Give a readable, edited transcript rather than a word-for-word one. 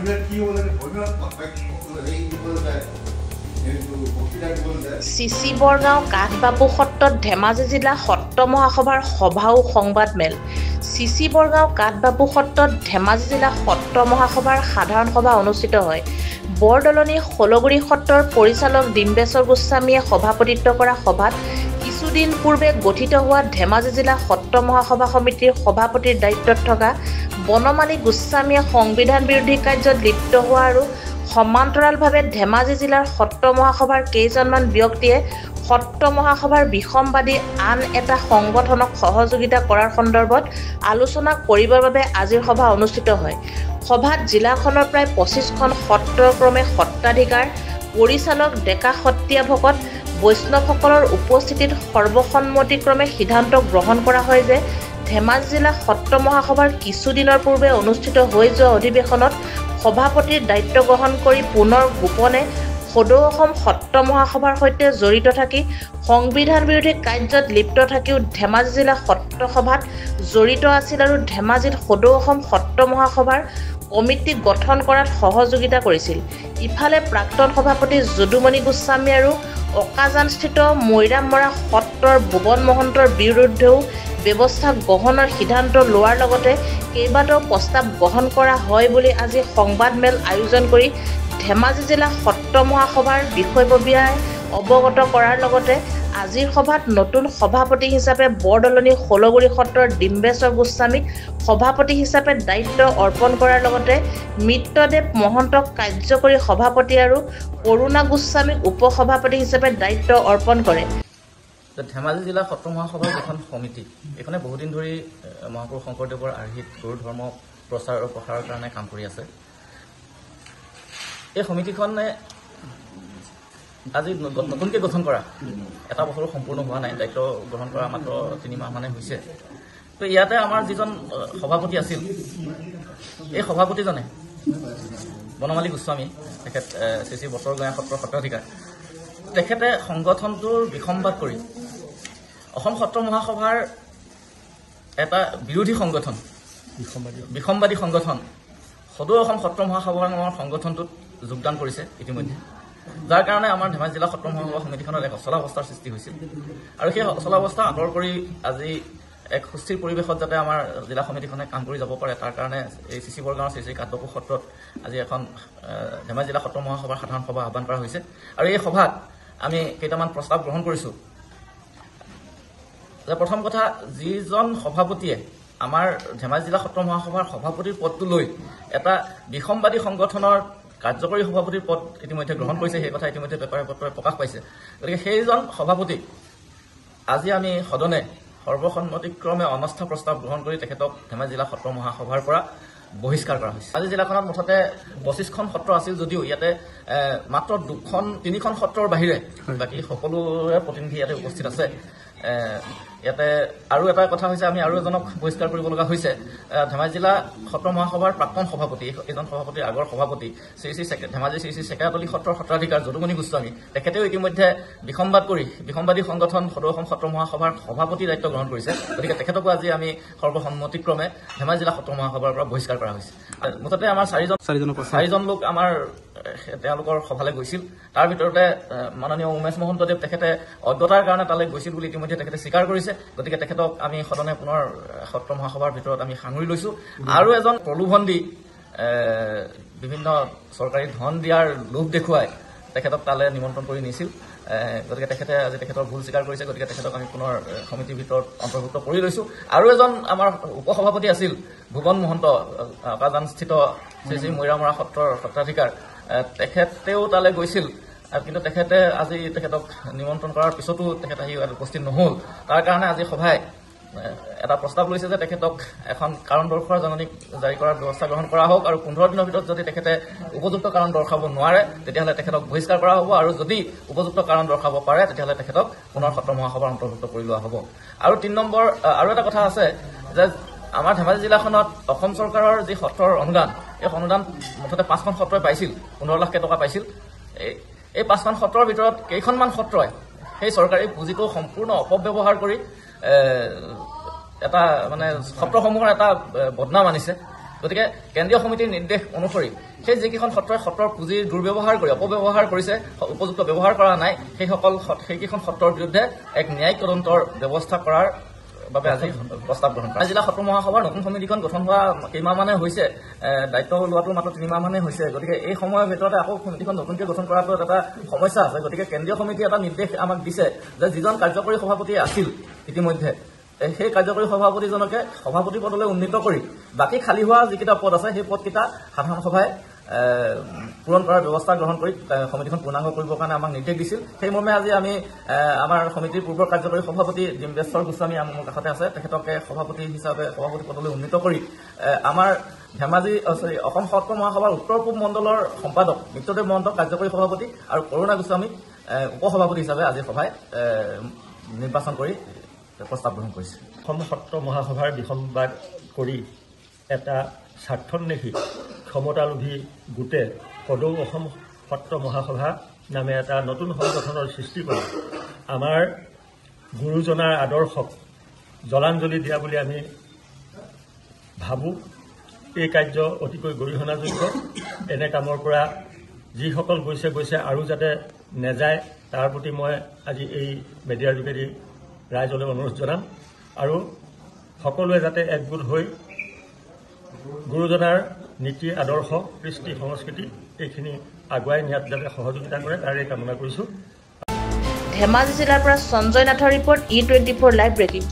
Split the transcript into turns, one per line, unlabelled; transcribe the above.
CC Borgaon কাঠবাপু সত্ৰত ধেমাজি জিলা সত্ৰ মহাসভাৰ সভা ও সংবাদমেল। চিচি বৰগাঁও কাঠবাপু সত্ৰত ধেমাজি জিলা সত্ৰ মহাসভাৰ সাধাৰণ সভা অনুষ্ঠিত হয়। বৰদলনি খলগুৰি সত্ৰৰ পৰিচালক ডিম্বেশ্বৰ গোস্বামীয়ে সভাপতিত্ব কৰা সভাত কিছুদিন পূৰ্বে গঠিত হোৱা ধেমাজি জিলা সত্ৰ মহাসভা সমিতিৰ সভাপতিৰ দায়িত্বত থকা বনমালী গোস্বামীয়ে সংবিধান বিৰোধী কাৰ্যত লিপ্ত হোৱা আৰু সমান্তৰালভাৱে ধেমাজি জিলাৰ সত্ৰ মহাসভাৰ কেইজনমান ব্যক্তিয়ে সত্ৰ মহাসভাৰ বিসম্বাদী আন এটা সংগঠনক সহযোগিতা কৰাৰ সন্দৰ্ভত আলোচনা কৰিবৰ বাবে আজিৰ সভা অনুষ্ঠিত হয়। সভাত জিলাখনৰ প্ৰায় 25খন সত্ৰৰ ক্ৰমে সত্ৰাধিকাৰ, পৰিচালক, ডেকা সত্ৰীয়া ভকত, বৈষ্ণৱসকলৰ উপস্থিতিত সৰ্বসন্মতিক্ৰমে সিদ্ধান্ত গ্ৰহণ কৰা হয় যে ধেমাজি জিলা সত্ৰ মহাসভাৰ কিছুদিনৰ পূৰ্বে অনুষ্ঠিত হৈ যোৱা অধিৱেশনত সভাপতিৰ দায়িত্ব গ্ৰহণ কৰি পুনৰ গোপনে সদৌ অসম সত্ৰ মহাসভাৰ সৈতে জড়িত থাকি সংবিধান বিৰোধী কাৰ্যত লিপ্ত থাকিও ধেমাজি জিলা সত্ৰ সভাত জড়িত আছিল আৰু ধেমাজিত সদৌ অসম সত্ৰ মহাসভাৰ কমিটি গঠন কৰাত সহযোগিতা কৰিছিল। ইফালে প্ৰাক্তন সভাপতি যদুমণি গোস্বামী আৰু অকাজানস্থিত মৈৰামমৰা সত্ৰৰ ভুৱন মহন্তৰ বিৰুদ্ধেও ব্যৱস্থা গ্ৰহণৰ সিদ্ধান্ত লোৱাৰ লগতে কেইবাটাও প্ৰস্তাৱ গ্ৰহণ কৰা হয় বুলি আজি সংবাদমেল আয়োজন কৰি ধেমাজি জিলা সত্ৰ মহাসভাৰ বিষয়ববীয়াই অৱগত কৰাৰ লগতে আজিৰ সভাত নতুন সভাপতি হিচাপে বৰদলনি খলগুৰি সত্ৰৰ ডিম্বেশ্বৰ গোস্বামীক সভাপতি হিচাপে দায়িত্ব অৰ্পণ কৰাৰ লগতে মিত্ৰদেৱ মহন্তক কাৰ্যকৰী সভাপতি আৰু কৰুণা গোস্বামীক উপসভাপতি হিচাপে দায়িত্ব অৰ্পণ কৰে।
ধেমাজি জিলা সত্ৰ মহাসভাৰ এখন সমিতি এইখনে বহুদিন ধৰি মহাপুৰুষ শংকৰদেৱৰ আৰ্হিত গুৰু ধৰ্ম প্ৰচাৰ আৰু প্ৰসাৰৰ কাৰণে কাম কৰি আছে। এই সমিতিখনে আজি নতুনকৈ গঠন কৰা এটা বছৰো সম্পূৰ্ণ হোৱা নাই, দায়িত্ব গ্ৰহণ কৰা মাত্ৰ 3 মাহ মানে হৈছে। তো ইয়াতে আমাৰ যিজন সভাপতি আছিল, এই সভাপতিজনে বনমালী গোস্বামী, তেখেত শ্ৰী বছৰগঞা সত্ৰৰ সত্ৰাধিকাৰ, তেখেতে সংগঠনটোৰ বিসম্বাদ কৰি অসম সত্ৰ মহাসভাৰ এটা বিৰোধী সংগঠন, বিসম্বাদী সংগঠন সদৌ অসম সত্ৰ মহাসভাৰ নামৰ সংগঠনটোত যোগদান কৰিছে ইতিমধ্যে, যাৰ কাৰণে আমাৰ ধেমাজি জিলা সত্ৰ মহাসভা সমিতিখনত এক অচলাৱস্থাৰ সৃষ্টি হৈছিল। আৰু সেই অচলাৱস্থা আঁতৰ কৰি আজি এক সুস্থিৰ পৰিৱেশত যাতে আমাৰ জিলা সমিতিখনে কাম কৰি যাব পাৰে, তাৰ কাৰণে এই চিচি বৰগাঁৱৰ শ্ৰী কাঠবাপু সত্ৰত আজি এখন ধেমাজি জিলা সত্ৰ মহাসভাৰ সাধাৰণ সভা আহ্বান কৰা হৈছে। আৰু এই সভাত আমি কেইটামান প্ৰস্তাৱ গ্ৰহণ কৰিছোঁ। যে প্ৰথম কথা, যিজন সভাপতিয়ে আমাৰ ধেমাজি জিলা সত্ৰ মহাসভাৰ সভাপতিৰ পদটো লৈ এটা বিসম্বাদী সংগঠনৰ কাৰ্যকৰী সভাপতিৰ পদ ইতিমধ্যে গ্ৰহণ কৰিছে, সেই কথা ইতিমধ্যে পেপাৰে পত্ৰই প্ৰকাশ পাইছে। গতিকে সেইজন সভাপতি আজি আমি সদনে সৰ্বসন্মতিক্ৰমে অনাস্থা প্ৰস্তাৱ গ্ৰহণ কৰি তেখেতক ধেমাজি জিলা সত্ৰ মহাসভাৰ পৰা বহিষ্কাৰ কৰা হৈছে। আজি জিলাখনত মুঠতে 25খন সত্ৰ আছিল যদিও ইয়াতে মাত্ৰ 3খন সত্ৰৰ বাহিৰে বাকী সকলোৰে প্ৰতিনিধি ইয়াতে উপস্থিত আছে। ইয়াতে আৰু এটা কথা হৈছে, আমি আৰু এজনক বহিষ্কাৰ কৰিব লগা হৈছে। ধেমাজি জিলা সত্ৰ মহাসভাৰ প্ৰাক্তন সভাপতি, এইজন সভাপতিৰ আগৰ সভাপতি ধেমাজি শ্ৰী চেকেৰাতলী সত্ৰৰ সত্ৰাধিকাৰ যদুমণি গোস্বামী, তেখেতেও ইতিমধ্যে বিসম্বাদী সংগঠন সদৌ অসম সত্ৰ মহাসভাৰ সভাপতিৰ দায়িত্ব গ্ৰহণ কৰিছে। গতিকে তেখেতকো আজি আমি সৰ্বসন্মতিক্ৰমে ধেমাজি জিলা সত্ৰ মহাসভাৰ পৰা বহিষ্কাৰ কৰা হৈছে। মুঠতে আমাৰ চাৰিজন লোক আমাৰ তেওঁলোকৰ সভালৈ গৈছিল। তাৰ ভিতৰতে মাননীয় উমেশ মহন্তদেৱ, তেখেতে অজ্ঞতাৰ কাৰণে তালৈ গৈছিল বুলি ইতিমধ্যে তেখেতে স্বীকাৰ কৰিছে। গতিকে তেখেতক আমি সদনে পুনৰ সত্ৰ মহাসভাৰ ভিতৰত আমি সাঙুৰি লৈছোঁ। আৰু এজন প্ৰলোভন দি বিভিন্ন চৰকাৰী ধন দিয়াৰ লোভ দেখুৱাই তেখেতক তালৈ নিমন্ত্ৰণ কৰি নিছিল। গতিকে তেখেতে আজি তেখেতৰ ভুল স্বীকাৰ কৰিছে। গতিকে তেখেতক আমি পুনৰ সমিতিৰ ভিতৰত অন্তৰ্ভুক্ত কৰি লৈছোঁ। আৰু এজন আমাৰ উপসভাপতি আছিল ভুৱন মহন্ত, অকাজানস্থিত শ্ৰী মৈৰামমৰা সত্ৰৰ সত্ৰাধিকাৰ, তেখেতেও তালৈ গৈছিল, কিন্তু তেখেতে আজি তেখেতক নিমন্ত্ৰণ কৰাৰ পিছতো তেখেত আহি উপস্থিত নহ'ল। তাৰ কাৰণে আজি সভাই এটা প্ৰস্তাৱ লৈছে যে তেখেতক এখন কাৰণ দৰ্শোৱাৰ জাননী জাৰি কৰাৰ ব্যৱস্থা গ্ৰহণ কৰা হওক, আৰু 15 দিনৰ ভিতৰত যদি তেখেতে উপযুক্ত কাৰণ দৰ্শাব নোৱাৰে তেতিয়াহ'লে তেখেতক বহিষ্কাৰ কৰা হ'ব, আৰু যদি উপযুক্ত কাৰণ দৰ্শাব পাৰে তেতিয়াহ'লে তেখেতক পুনৰ সত্ৰ মহাসভাৰ অন্তৰ্ভুক্ত কৰি লোৱা হ'ব। আৰু 3 নম্বৰ আৰু এটা কথা আছে যে আমাৰ ধেমাজি জিলাখনত অসম চৰকাৰৰ যি সত্ৰৰ অনুদান, এই অনুদান মুঠতে 5খন সত্ৰই পাইছিল, 15 লাখ টকা পাইছিল। এই 5খন সত্ৰৰ ভিতৰত কেইখনমান সত্ৰই সেই চৰকাৰী পুঁজিটো সম্পূৰ্ণ অপব্যৱহাৰ কৰি এটা মানে সত্ৰসমূহৰ এটা বদনাম আনিছে। গতিকে কেন্দ্ৰীয় সমিতিৰ নিৰ্দেশ অনুসৰি সেই যিকেইখন সত্ৰই সত্ৰৰ পুঁজিৰ দুৰ্ব্যৱহাৰ কৰি অপব্যৱহাৰ কৰিছে, উপযুক্ত ব্যৱহাৰ কৰা নাই, সেইকেইখন সত্ৰৰ বিৰুদ্ধে এক ন্যায়িক তদন্তৰ ব্যৱস্থা কৰাৰ বাবে আজি প্ৰস্তাৱ গ্ৰহণ কৰা। জিলা সত্ৰ মহাসভাৰ নতুন সমিতিখন গঠন হোৱা কেইমাহমানে হৈছে, দায়িত্ব লোৱাটো মাত্ৰ 3 মাহমানে হৈছে। গতিকে এই সময়ৰ ভিতৰতে আকৌ সমিতিখন নতুনকৈ গঠন কৰাটো এটা সমস্যা আছে। গতিকে কেন্দ্ৰীয় সমিতিয়ে এটা নিৰ্দেশ আমাক দিছে যে যিজন কাৰ্যকৰী সভাপতি আছিল ইতিমধ্যে, সেই কাৰ্যকৰী সভাপতিজনকে সভাপতি পদলৈ উন্নীত কৰি বাকী খালী হোৱা যিকেইটা পদ আছে সেই পদকেইটা সাধাৰণ সভাই পূৰণ কৰাৰ ব্যৱস্থা গ্ৰহণ কৰি সমিতিখন পূৰ্ণাংগ কৰিবৰ কাৰণে আমাক নিৰ্দেশ দিছিল। সেই মৰ্মে আজি আমি আমাৰ সমিতিৰ পূৰ্বৰ কাৰ্যকৰী সভাপতি ডিম্বেশ্বৰ গোস্বামী মোৰ কাষতে আছে, তেখেতকে সভাপতি হিচাপে সভাপতি পদলৈ উন্নীত কৰি আমাৰ অসম সত্ৰ মহাসভাৰ উত্তৰ পূব মণ্ডলৰ সম্পাদক মিত্ৰদেৱ মহন্ত কাৰ্যকৰী সভাপতি আৰু কৰুণা গোস্বামীক উপসভাপতি হিচাপে আজি সভাই নিৰ্বাচন কৰি প্ৰস্তাৱ গ্ৰহণ কৰিছে।
অসম সত্ৰ মহাসভাৰ বিসম্বাদ কৰি এটা স্বাৰ্থন্বেষী ক্ষমতালোভী গোটে সদৌ অসম সত্ৰ মহাসভা নামে এটা নতুন সংগঠনৰ সৃষ্টি কৰি আমাৰ গুৰুজনাৰ আদৰ্শক জলাঞ্জলি দিয়া বুলি আমি ভাবোঁ। এই কাৰ্য অতিকৈ গৰিহণাযোগ্য। এনে কামৰ পৰা যিসকল গৈছে আৰু যাতে নেযায় তাৰ প্ৰতি মই আজি এই মিডিয়াৰ যোগেদি ৰাইজলৈ অনুৰোধ জনাম আৰু সকলোৱে যাতে একগোট হৈ গুৰুজনাৰ নীতি আদৰ্শ কৃষ্টি সংস্কৃতি এইখিনি আগুৱাই নিয়াত যাতে সহযোগিতা কৰে তাৰে কামনা কৰিছোঁ।
ধেমাজি জিলাৰ পৰা সঞ্জয় নাথৰ ৰিপৰ্ট E24 লাইভ ব্ৰেকিং।